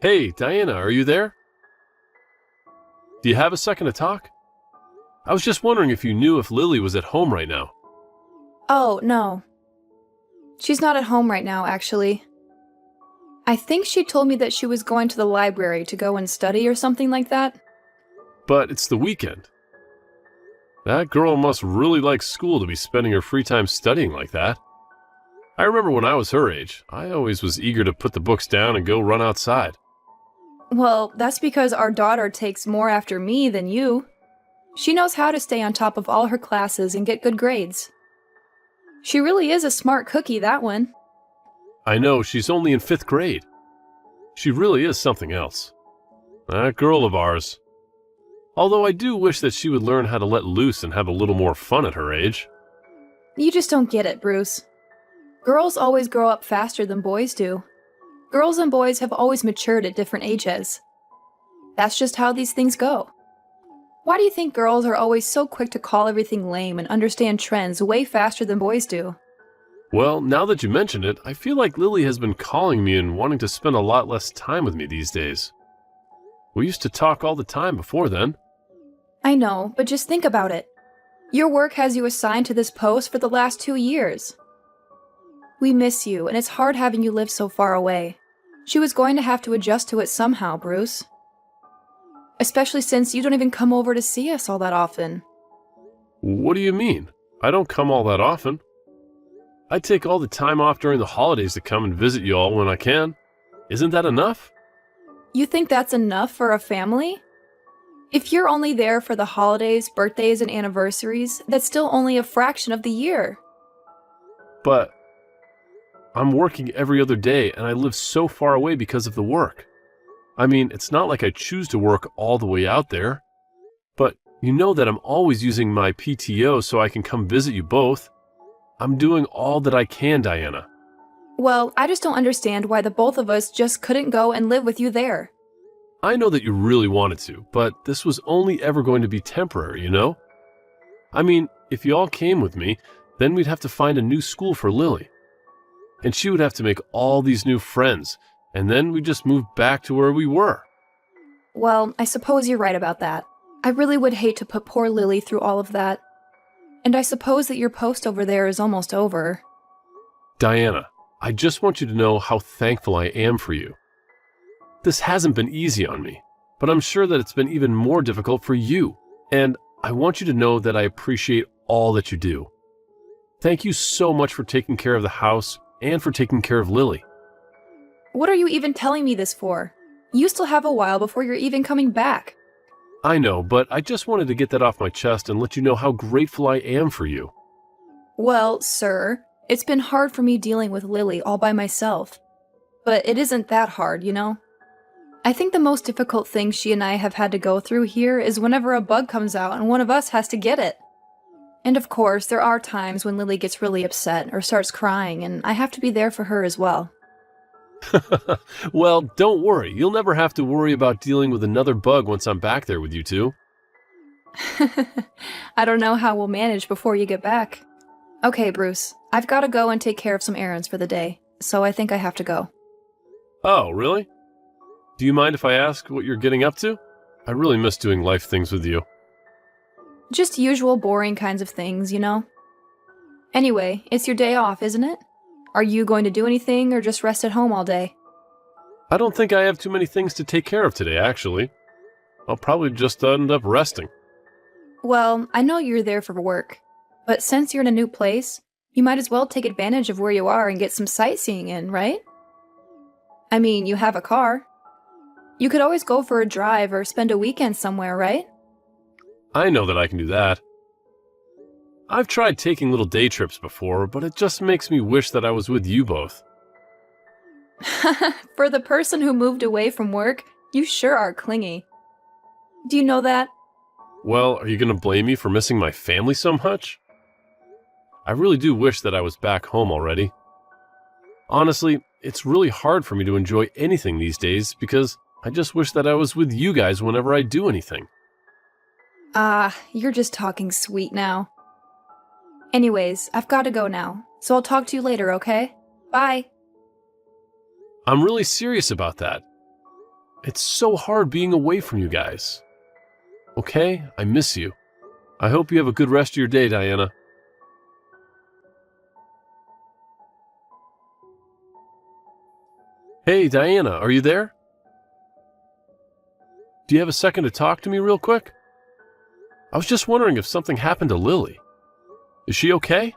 Hey, Diana, are you there? Do you have a second to talk? I was just wondering if you knew if Lily was at home right now. Oh, no. She's not at home right now, actually. I think she told me that she was going to the library to go and study or something like that. But it's the weekend. That girl must really like school to be spending her free time studying like that. I remember when I was her age, I always was eager to put the books down and go run outside. Well, that's because our daughter takes more after me than you. She knows how to stay on top of all her classes and get good grades. She really is a smart cookie, that one. I know she's only in 5th grade. She really is something else. That girl of ours. Although I do wish that she would learn how to let loose and have a little more fun at her age. You just don't get it, Bruce. Girls always grow up faster than boys do. Girls and boys have always matured at different ages. That's just how these things go. Why do you think girls are always so quick to call everything lame and understand trends way faster than boys do? Well, now that you mention it, I feel like Lily has been calling me and wanting to spend a lot less time with me these days. We used to talk all the time before then. I know, but just think about it. Your work has you assigned to this post for the last 2 years. We miss you, and it's hard having you live so far away. She was going to have to adjust to it somehow, Bruce. Especially since you don't even come over to see us all that often. What do you mean? I don't come all that often. I take all the time off during the holidays to come and visit you all when I can. Isn't that enough? You think that's enough for a family? If you're only there for the holidays, birthdays, and anniversaries, that's still only a fraction of the year. But I'm working every other day and I live so far away because of the work. I mean, it's not like I choose to work all the way out there. But you know that I'm always using my PTO so I can come visit you both. I'm doing all that I can, Diana. Well, I just don't understand why the both of us just couldn't go and live with you there. I know that you really wanted to, but this was only ever going to be temporary, you know? I mean, if you all came with me, then we'd have to find a new school for Lily. And she would have to make all these new friends, and then we'd just move back to where we were. Well, I suppose you're right about that. I really would hate to put poor Lily through all of that. And I suppose that your post over there is almost over. Diana, I just want you to know how thankful I am for you. This hasn't been easy on me, but I'm sure that it's been even more difficult for you. And I want you to know that I appreciate all that you do. Thank you so much for taking care of the house and for taking care of Lily. What are you even telling me this for? You still have a while before you're even coming back. I know, but I just wanted to get that off my chest and let you know how grateful I am for you. Well, sir, it's been hard for me dealing with Lily all by myself. But it isn't that hard, you know? I think the most difficult thing she and I have had to go through here is whenever a bug comes out and one of us has to get it. And of course, there are times when Lily gets really upset or starts crying, and I have to be there for her as well. Well, don't worry. You'll never have to worry about dealing with another bug once I'm back there with you two. I don't know how we'll manage before you get back. Okay, Bruce, I've got to go and take care of some errands for the day, so I think I have to go. Oh, really? Do you mind if I ask what you're getting up to? I really miss doing life things with you. Just usual boring kinds of things, you know? Anyway, it's your day off, isn't it? Are you going to do anything or just rest at home all day? I don't think I have too many things to take care of today, actually. I'll probably just end up resting. Well, I know you're there for work, but since you're in a new place, you might as well take advantage of where you are and get some sightseeing in, right? I mean, you have a car. You could always go for a drive or spend a weekend somewhere, right? I know that I can do that. I've tried taking little day trips before, but it just makes me wish that I was with you both. For the person who moved away from work, you sure are clingy. Do you know that? Well, are you going to blame me for missing my family so much? I really do wish that I was back home already. Honestly, it's really hard for me to enjoy anything these days because I just wish that I was with you guys whenever I do anything. You're just talking sweet now. Anyways, I've got to go now, so I'll talk to you later, okay? Bye! I'm really serious about that. It's so hard being away from you guys. Okay, I miss you. I hope you have a good rest of your day, Diana. Hey, Diana, are you there? Do you have a second to talk to me real quick? I was just wondering if something happened to Lily. Is she okay?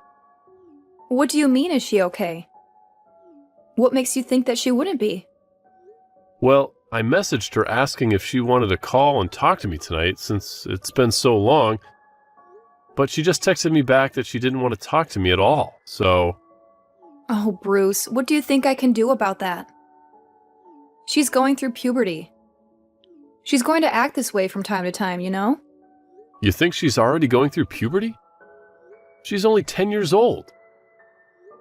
What do you mean, is she okay? What makes you think that she wouldn't be? Well, I messaged her asking if she wanted to call and talk to me tonight since it's been so long, but she just texted me back that she didn't want to talk to me at all, so... Oh, Bruce, what do you think I can do about that? She's going through puberty. She's going to act this way from time to time, you know? You think she's already going through puberty? She's only 10 years old.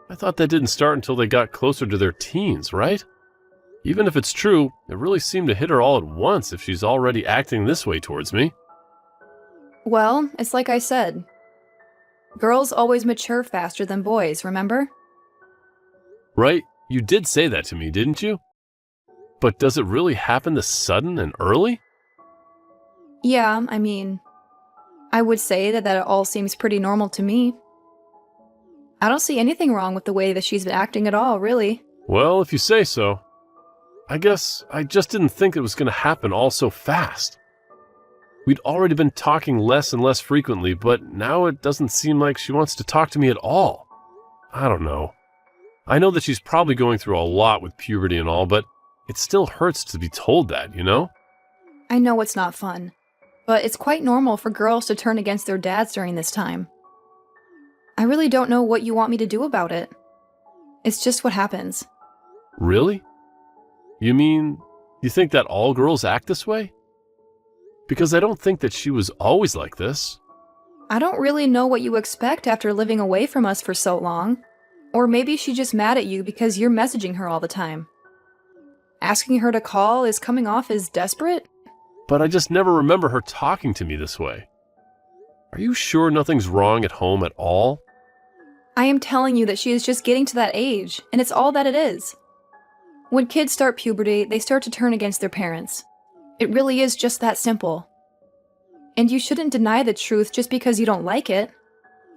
I thought that didn't start until they got closer to their teens, right? Even if it's true, it really seemed to hit her all at once if she's already acting this way towards me. Well, it's like I said. Girls always mature faster than boys, remember? Right? You did say that to me, didn't you? But does it really happen this sudden and early? Yeah, I mean, I would say that it all seems pretty normal to me. I don't see anything wrong with the way that she's been acting at all, really. Well, if you say so. I guess I just didn't think it was going to happen all so fast. We'd already been talking less and less frequently, but now it doesn't seem like she wants to talk to me at all. I don't know. I know that she's probably going through a lot with puberty and all, but it still hurts to be told that, you know? I know it's not fun, but it's quite normal for girls to turn against their dads during this time. I really don't know what you want me to do about it. It's just what happens. Really? You mean, you think that all girls act this way? Because I don't think that she was always like this. I don't really know what you expect after living away from us for so long. Or maybe she's just mad at you because you're messaging her all the time. Asking her to call is coming off as desperate? But I just never remember her talking to me this way. Are you sure nothing's wrong at home at all? I am telling you that she is just getting to that age, and it's all that it is. When kids start puberty, they start to turn against their parents. It really is just that simple. And you shouldn't deny the truth just because you don't like it.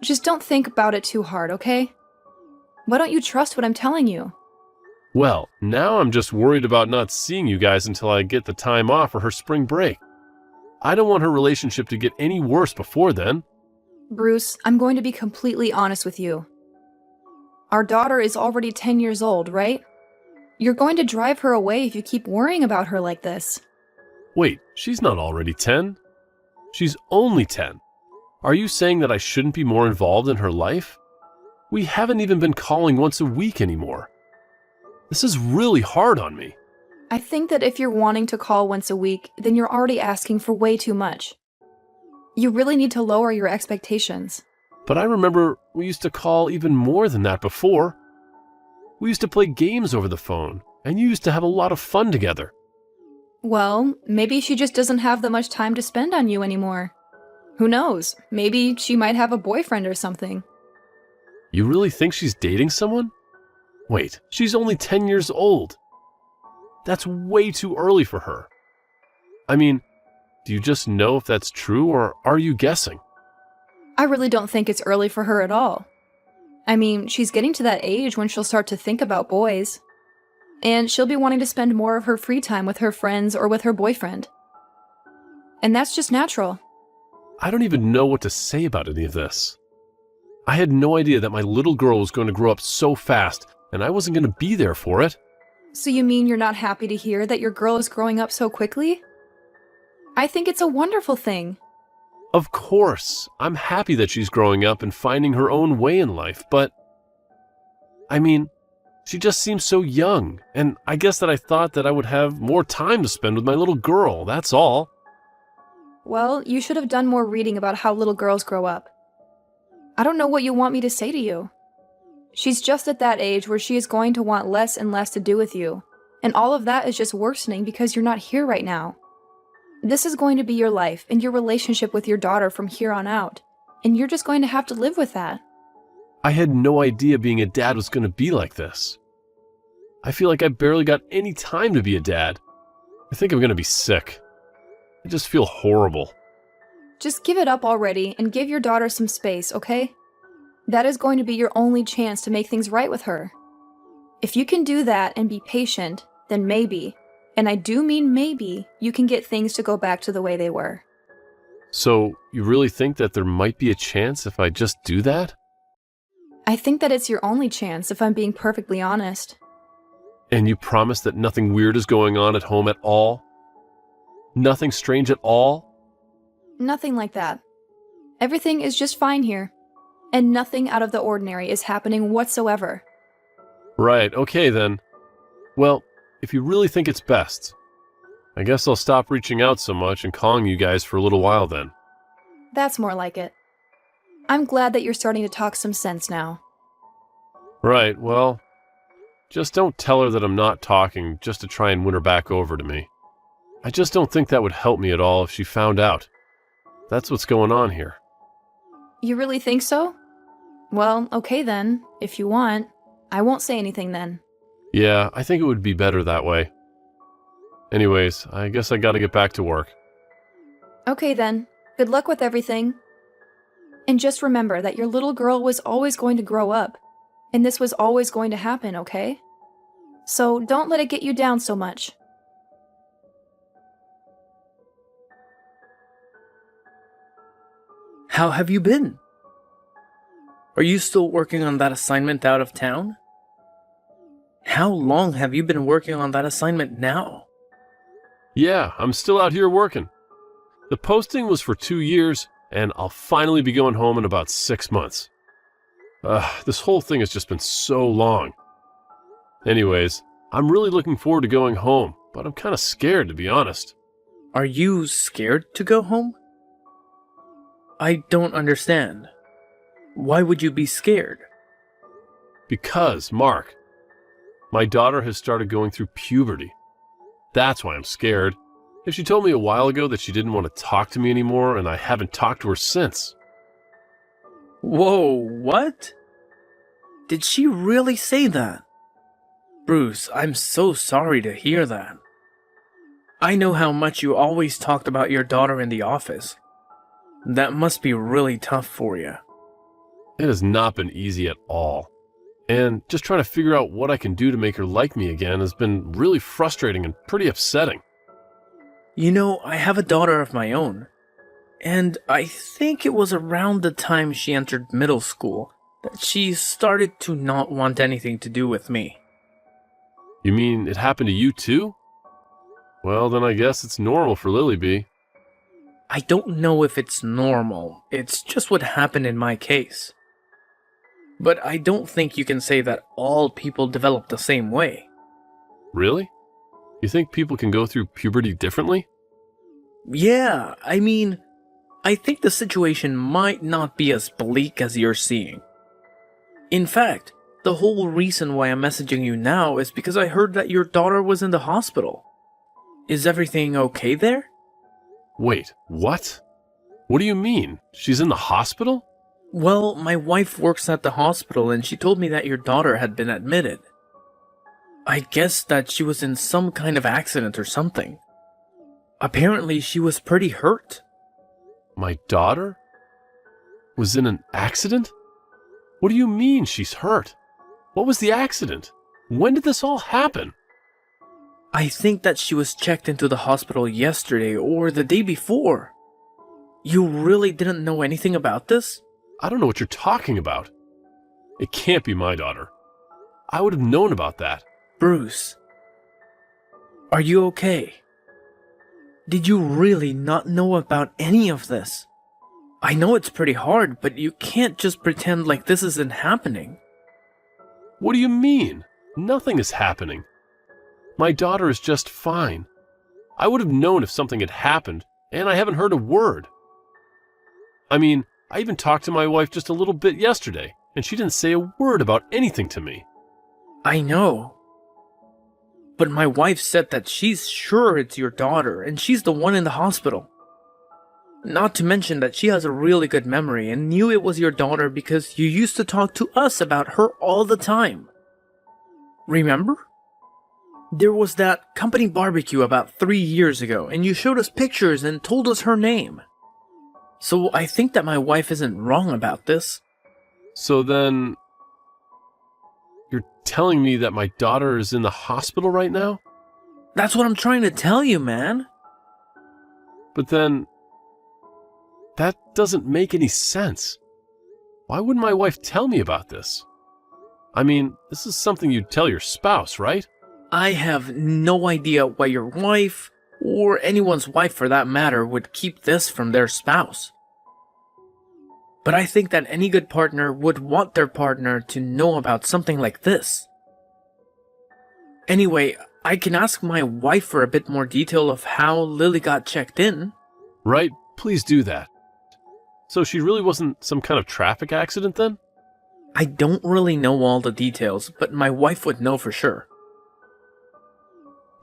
Just don't think about it too hard, okay? Why don't you trust what I'm telling you? Well, now I'm just worried about not seeing you guys until I get the time off for her spring break. I don't want her relationship to get any worse before then. Bruce, I'm going to be completely honest with you. Our daughter is already 10 years old, right? You're going to drive her away if you keep worrying about her like this. Wait, she's not already 10? She's only 10. Are you saying that I shouldn't be more involved in her life? We haven't even been calling once a week anymore. This is really hard on me. I think that if you're wanting to call once a week, then you're already asking for way too much. You really need to lower your expectations. But I remember we used to call even more than that before. We used to play games over the phone, and you used to have a lot of fun together. Well, maybe she just doesn't have that much time to spend on you anymore. Who knows? Maybe she might have a boyfriend or something. You really think she's dating someone? Wait, she's only 10 years old. That's way too early for her. I mean, do you just know if that's true, or are you guessing? I really don't think it's early for her at all. I mean, she's getting to that age when she'll start to think about boys. And she'll be wanting to spend more of her free time with her friends or with her boyfriend. And that's just natural. I don't even know what to say about any of this. I had no idea that my little girl was going to grow up so fast, and I wasn't going to be there for it. So you mean you're not happy to hear that your girl is growing up so quickly? I think it's a wonderful thing. Of course, I'm happy that she's growing up and finding her own way in life, but... I mean, she just seems so young, and I guess that I thought that I would have more time to spend with my little girl, that's all. Well, you should have done more reading about how little girls grow up. I don't know what you want me to say to you. She's just at that age where she is going to want less and less to do with you, and all of that is just worsening because you're not here right now. This is going to be your life and your relationship with your daughter from here on out, and you're just going to have to live with that. I had no idea being a dad was going to be like this. I feel like I barely got any time to be a dad. I think I'm going to be sick. I just feel horrible. Just give it up already and give your daughter some space, okay? That is going to be your only chance to make things right with her. If you can do that and be patient, then maybe, and I do mean maybe, you can get things to go back to the way they were. So, you really think that there might be a chance if I just do that? I think that it's your only chance, if I'm being perfectly honest. And you promise that nothing weird is going on at home at all? Nothing strange at all? Nothing like that. Everything is just fine here, and nothing out of the ordinary is happening whatsoever. Right, okay then. Well, if you really think it's best, I guess I'll stop reaching out so much and calling you guys for a little while then. That's more like it. I'm glad that you're starting to talk some sense now. Right, well, just don't tell her that I'm not talking just to try and win her back over to me. I just don't think that would help me at all if she found out. That's what's going on here. You really think so? Well, okay then, if you want. I won't say anything then. Yeah, I think it would be better that way. Anyways, I guess I gotta get back to work. Okay then, good luck with everything. And just remember that your little girl was always going to grow up, and this was always going to happen, okay? So don't let it get you down so much. How have you been? Are you still working on that assignment out of town? How long have you been working on that assignment now? Yeah, I'm still out here working. The posting was for 2 years, and I'll finally be going home in about 6 months. This whole thing has just been so long. Anyways, I'm really looking forward to going home, but I'm kind of scared, to be honest. Are you scared to go home? I don't understand. Why would you be scared? Because, Mark, my daughter has started going through puberty. That's why I'm scared. If she told me a while ago that she didn't want to talk to me anymore, and I haven't talked to her since. Whoa, what? Did she really say that? Bruce, I'm so sorry to hear that. I know how much you always talked about your daughter in the office. That must be really tough for you. It has not been easy at all. And just trying to figure out what I can do to make her like me again has been really frustrating and pretty upsetting. You know, I have a daughter of my own. And I think it was around the time she entered middle school that she started to not want anything to do with me. You mean it happened to you too? Well, then I guess it's normal for Lily B. I don't know if it's normal, it's just what happened in my case. But I don't think you can say that all people develop the same way. Really? You think people can go through puberty differently? Yeah, I mean, I think the situation might not be as bleak as you're seeing. In fact, the whole reason why I'm messaging you now is because I heard that your daughter was in the hospital. Is everything okay there? Wait, what? What do you mean? She's in the hospital? Well, my wife works at the hospital and she told me that your daughter had been admitted. I guess that she was in some kind of accident or something. Apparently she was pretty hurt. My daughter? Was in an accident? What do you mean she's hurt? What was the accident? When did this all happen? I think that she was checked into the hospital yesterday or the day before. You really didn't know anything about this? I don't know what you're talking about. It can't be my daughter. I would have known about that. Bruce, are you okay? Did you really not know about any of this? I know it's pretty hard, but you can't just pretend like this isn't happening. What do you mean? Nothing is happening. My daughter is just fine. I would have known if something had happened, and I haven't heard a word. I mean, I even talked to my wife just a little bit yesterday, and she didn't say a word about anything to me. I know. But my wife said that she's sure it's your daughter, and she's the one in the hospital. Not to mention that she has a really good memory and knew it was your daughter because you used to talk to us about her all the time. Remember? There was that company barbecue about 3 years ago, and you showed us pictures and told us her name. So I think that my wife isn't wrong about this. So then, you're telling me that my daughter is in the hospital right now? That's what I'm trying to tell you, man. But then, that doesn't make any sense. Why wouldn't my wife tell me about this? I mean, this is something you'd tell your spouse, right? I have no idea why your wife, or anyone's wife for that matter, would keep this from their spouse. But I think that any good partner would want their partner to know about something like this. Anyway, I can ask my wife for a bit more detail of how Lily got checked in. Right, please do that. So she really wasn't some kind of traffic accident then? I don't really know all the details, but my wife would know for sure.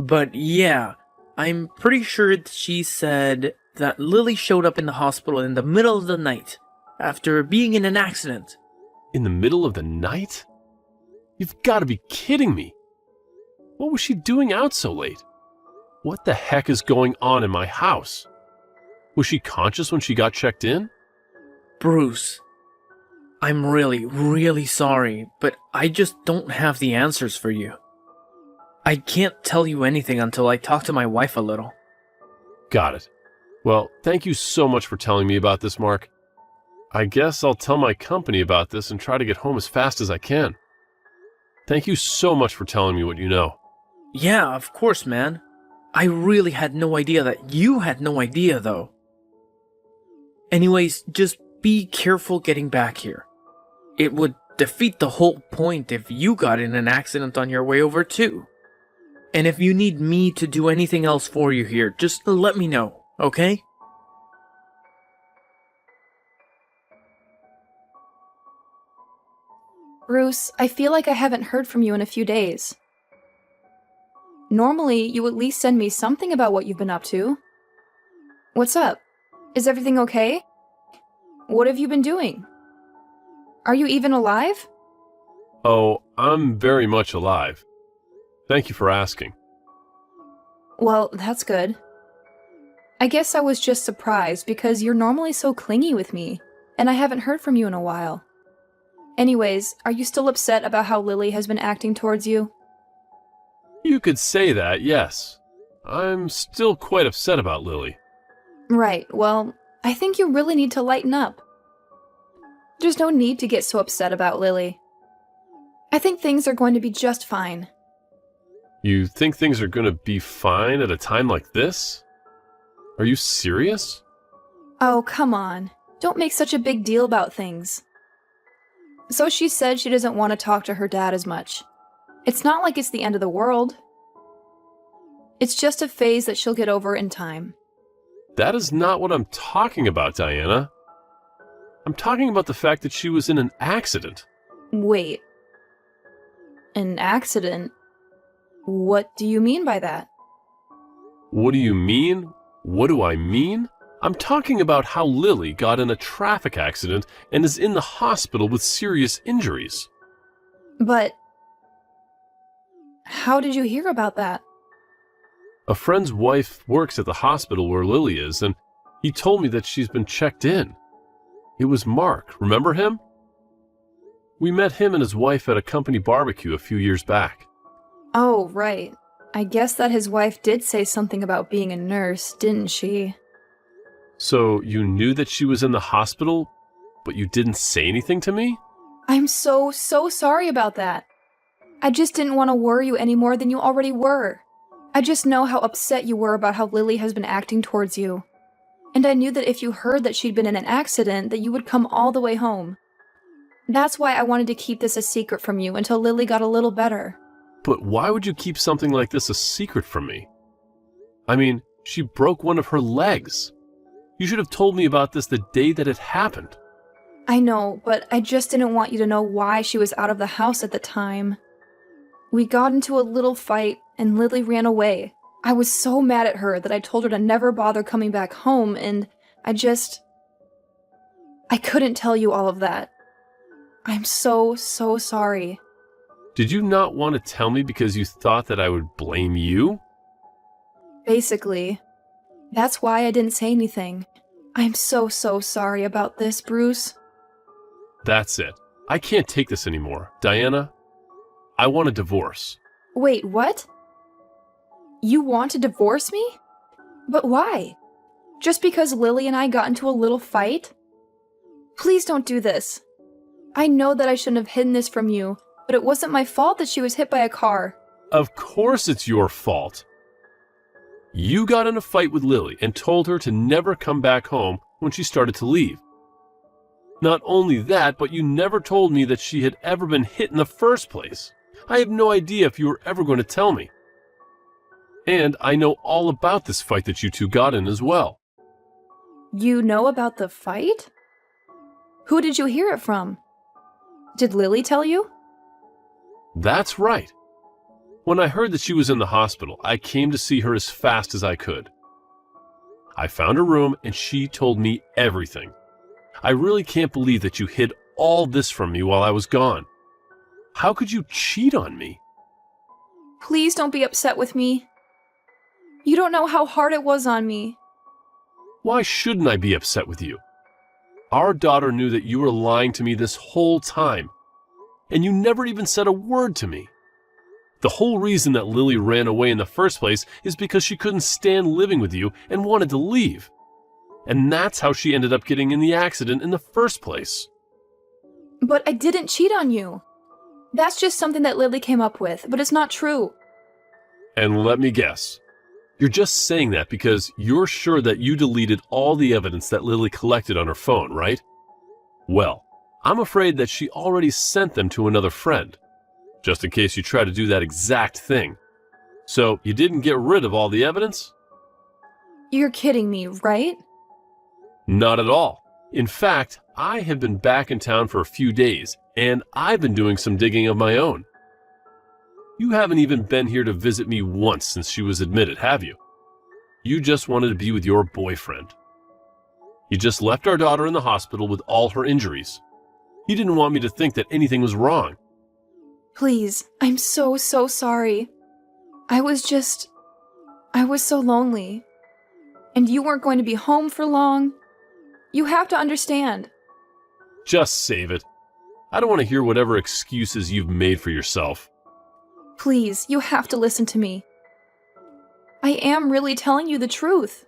But yeah, I'm pretty sure she said that Lily showed up in the hospital in the middle of the night, after being in an accident. In the middle of the night? You've got to be kidding me. What was she doing out so late? What the heck is going on in my house? Was she conscious when she got checked in? Bruce, I'm really, really sorry, but I just don't have the answers for you. I can't tell you anything until I talk to my wife a little. Got it. Well, thank you so much for telling me about this, Mark. I guess I'll tell my company about this and try to get home as fast as I can. Thank you so much for telling me what you know. Yeah, of course, man. I really had no idea that you had no idea, though. Anyways, just be careful getting back here. It would defeat the whole point if you got in an accident on your way over, too. And if you need me to do anything else for you here, just let me know, okay? Bruce, I feel like I haven't heard from you in a few days. Normally, you at least send me something about what you've been up to. What's up? Is everything okay? What have you been doing? Are you even alive? Oh, I'm very much alive. Thank you for asking. Well, that's good. I guess I was just surprised because you're normally so clingy with me, and I haven't heard from you in a while. Anyways, are you still upset about how Lily has been acting towards you? You could say that, yes. I'm still quite upset about Lily. Right, well, I think you really need to lighten up. There's no need to get so upset about Lily. I think things are going to be just fine. You think things are going to be fine at a time like this? Are you serious? Oh, come on. Don't make such a big deal about things. So she said she doesn't want to talk to her dad as much. It's not like it's the end of the world. It's just a phase that she'll get over in time. That is not what I'm talking about, Diana. I'm talking about the fact that she was in an accident. Wait. An accident? What do you mean by that? What do you mean? What do I mean? I'm talking about how Lily got in a traffic accident and is in the hospital with serious injuries. But how did you hear about that? A friend's wife works at the hospital where Lily is, and he told me that she's been checked in. It was Mark, remember him? We met him and his wife at a company barbecue a few years back. Oh, right. I guess that his wife did say something about being a nurse, didn't she? So you knew that she was in the hospital, but you didn't say anything to me? I'm so sorry about that. I just didn't want to worry you any more than you already were. I just know how upset you were about how Lily has been acting towards you. And I knew that if you heard that she'd been in an accident, that you would come all the way home. That's why I wanted to keep this a secret from you until Lily got a little better. But why would you keep something like this a secret from me? I mean, she broke one of her legs. You should have told me about this the day that it happened. I know, but I just didn't want you to know why she was out of the house at the time. We got into a little fight, and Lily ran away. I was so mad at her that I told her to never bother coming back home, and I couldn't tell you all of that. I'm so sorry. Did you not want to tell me because you thought that I would blame you? Basically. That's why I didn't say anything. I'm so sorry about this, Bruce. That's it. I can't take this anymore. Diana, I want a divorce. Wait, what? You want to divorce me? But why? Just because Lily and I got into a little fight? Please don't do this. I know that I shouldn't have hidden this from you, but it wasn't my fault that she was hit by a car. Of course it's your fault. You got in a fight with Lily and told her to never come back home when she started to leave. Not only that, but you never told me that she had ever been hit in the first place. I have no idea if you were ever going to tell me. And I know all about this fight that you two got in as well. You know about the fight? Who did you hear it from? Did Lily tell you? That's right. When I heard that she was in the hospital, I came to see her as fast as I could. I found her room and she told me everything. I really can't believe that you hid all this from me while I was gone. How could you cheat on me? Please don't be upset with me. You don't know how hard it was on me. Why shouldn't I be upset with you? Our daughter knew that you were lying to me this whole time, and you never even said a word to me. The whole reason that Lily ran away in the first place is because she couldn't stand living with you and wanted to leave. And that's how she ended up getting in the accident in the first place. But I didn't cheat on you. That's just something that Lily came up with, but it's not true. And let me guess. You're just saying that because you're sure that you deleted all the evidence that Lily collected on her phone, right? Well, I'm afraid that she already sent them to another friend, just in case you try to do that exact thing. So you didn't get rid of all the evidence? You're kidding me, right? Not at all. In fact, I have been back in town for a few days, and I've been doing some digging of my own. You haven't even been here to visit me once since she was admitted, have you? You just wanted to be with your boyfriend. You just left our daughter in the hospital with all her injuries. You didn't want me to think that anything was wrong. Please, I'm so sorry. I was so lonely. And you weren't going to be home for long. You have to understand. Just save it. I don't want to hear whatever excuses you've made for yourself. Please, you have to listen to me. I am really telling you the truth.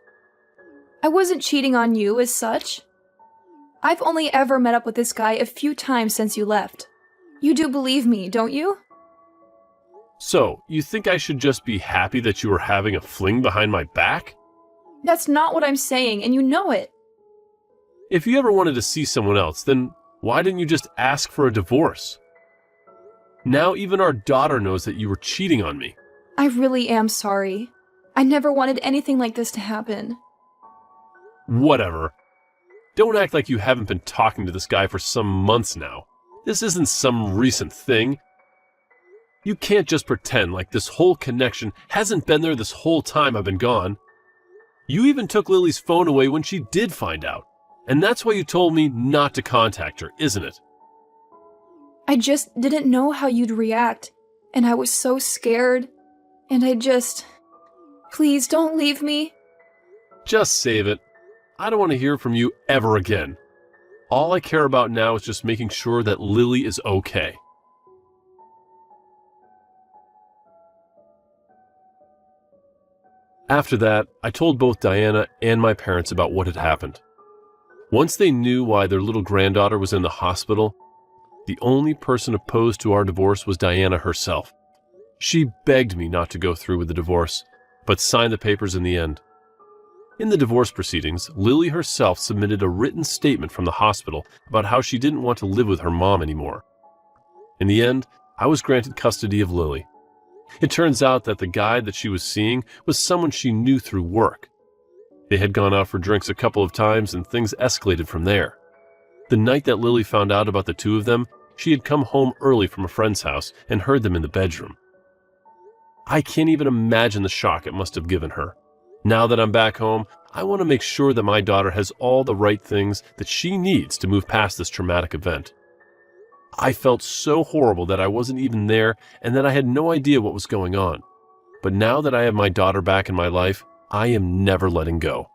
I wasn't cheating on you as such. I've only ever met up with this guy a few times since you left. You do believe me, don't you? So, you think I should just be happy that you were having a fling behind my back? That's not what I'm saying, and you know it. If you ever wanted to see someone else, then why didn't you just ask for a divorce? Now even our daughter knows that you were cheating on me. I really am sorry. I never wanted anything like this to happen. Whatever. Don't act like you haven't been talking to this guy for some months now. This isn't some recent thing. You can't just pretend like this whole connection hasn't been there this whole time I've been gone. You even took Lily's phone away when she did find out. And that's why you told me not to contact her, isn't it? I just didn't know how you'd react, and I was so scared, and Please don't leave me. Just save it. I don't want to hear from you ever again. All I care about now is just making sure that Lily is okay. After that, I told both Diana and my parents about what had happened. Once they knew why their little granddaughter was in the hospital, the only person opposed to our divorce was Diana herself. She begged me not to go through with the divorce, but signed the papers in the end. In the divorce proceedings, Lily herself submitted a written statement from the hospital about how she didn't want to live with her mom anymore. In the end, I was granted custody of Lily. It turns out that the guy that she was seeing was someone she knew through work. They had gone out for drinks a couple of times and things escalated from there. The night that Lily found out about the two of them, she had come home early from a friend's house and heard them in the bedroom. I can't even imagine the shock it must have given her. Now that I'm back home, I want to make sure that my daughter has all the right things that she needs to move past this traumatic event. I felt so horrible that I wasn't even there and that I had no idea what was going on. But now that I have my daughter back in my life, I am never letting go.